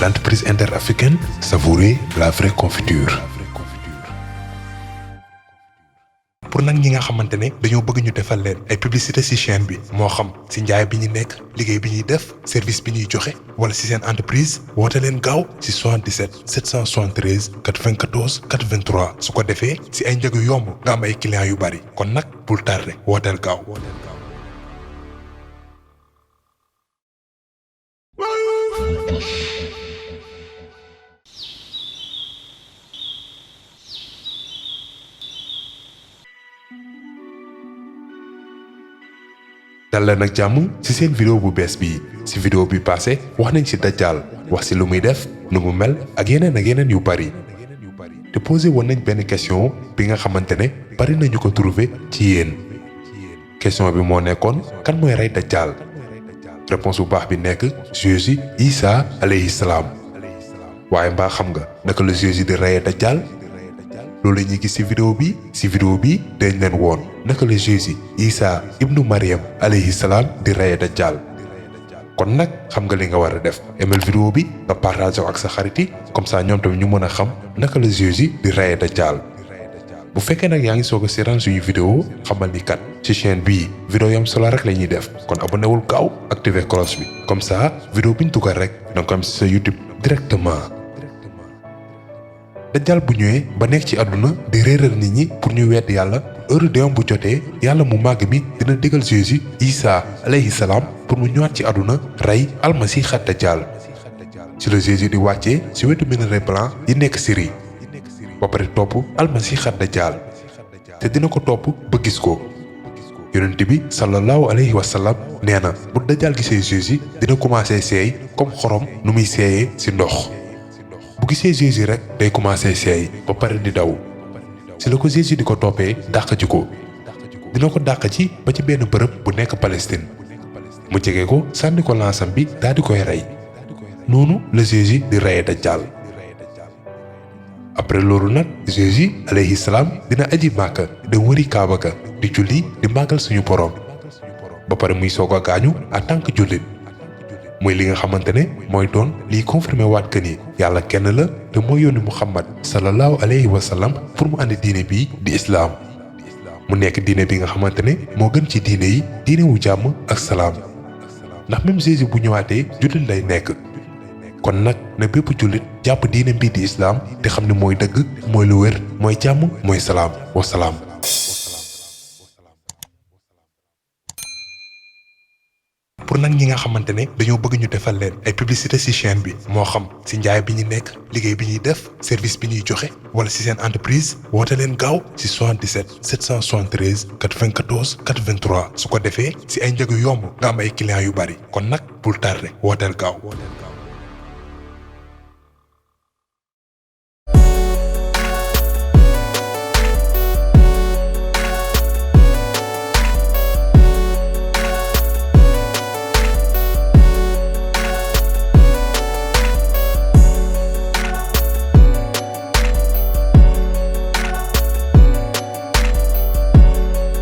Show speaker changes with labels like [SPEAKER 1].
[SPEAKER 1] l'entreprise interafricaine, savourer la vraie confiture. pour nag ñi nga xamante ne dañoo bëgg ñu defal leen ay publicité ci chaîne bi moo xam ci njaay bi ñu nekk liggéey bi ñuy def service bi ñuy joxe wala ci seen entreprise woote leen gaaw ci 77 773 94 83 su ko defee ci ay njëg yu yomb nga am ay clients yu bari kon nag bul tardé wooteel gaaw. dal leen ak jàmm ci seen vidéo bu bees bii ci vidéo bi passé wax nañ ci Dajjal wax ci lu muy def nu mu mel ak yeneen yu bari te posé woon nañ benn question bi nga xamante ne bari nañu ko trouvé ci yéen question bi moo nekkoon kan mooy rey Dajjal réponse bu baax bi nekk Jésus Isa alayhi salaam waaye mbaa xam nga naka la Jésus di reyee Dajjal loolu la ñuy gis ci vidéo bi dañ leen woon naka la Jésus Isa ibnu Mariam alayhi salaam di reye Dajjal kon nag xam nga li nga war a def aimel vidéo bi nga partagé ak sa xarit yi comme ça ñoom tamit ñu mën a xam naka la Jésus di reye Dajjal bu fekkee nag yaa ngi soog a seetaan suñu vidéo xamal ni kat ci chaîne bii vidéo yam solo rek la ñuy def kon abonné wul gaaw activer cloche bi comme ça vidéo bi ñu dugal rek danga ko am ci sa YouTube directement. Dajjal bu ñëwee ba nekk ci àdduna di réeral nit ñi pour ñu wedd yàlla heure deewam bu jotee yàlla mu màgg mi dina digal Jésus Isa alayhi salaam pour mu ñëwaat ci àdduna rey almasi xat Dajjal ci la Jésus di wàccee ci wetu minerai blanc yi nekk Syrie ba pare topp almasi xat Dajjal te dina ko topp ba gis ko yonent bi sallallahu alayhi wa sallam nee na bu Dajjal gisee Jésus dina commencé seey comme xorom nu muy seeyee ci ndox bu gisee Jésus rek day commencé seey ba pare di daw ci la ko Jésus di ko toppee dàq ji ko dina ko dàq ci ba ci benn bërëb bu nekk Palestine mu jege ko sànni ko lansam bi daal di koy rey noonu la Jésus di reyee Dajjal après loolu nag Jésus alayhi salaam dina aji Màkka dem wëri Kaaba ga di julli di màggal suñu borom ba pare muy soog a gaañu en tant que jullit mooy li nga xamante ne mooy doon liy confirmé waat que ni yàlla kenn la te mooy yónni Muhammad sallallahu alayhi wa sallam pour mu andi diine bii di islaam mu nekk diine bi nga xamante ne moo gën ci diine yi diine wu jàmm ak salaam ndax même Jésus bu ñëwaatee jullit lay nekk kon nag na bépp jullit jàpp diine bii di islaam te xam ne mooy dëgg mooy lu wér mooy jàmm mooy salaam wa salaam. pour nag ñi nga xamante ne dañoo bëgg ñu defal leen ay publicité ci chaîne bi moo xam ci njaay bi ñu nekk liggéey bi ñuy def service bi ñuy joxe wala ci seen entreprise woote leen gaaw ci 77 773 94 83 su ko defee ci ay njëg yu yomb nga am ay clients yu bari kon nag bul tardé wooteel gaaw.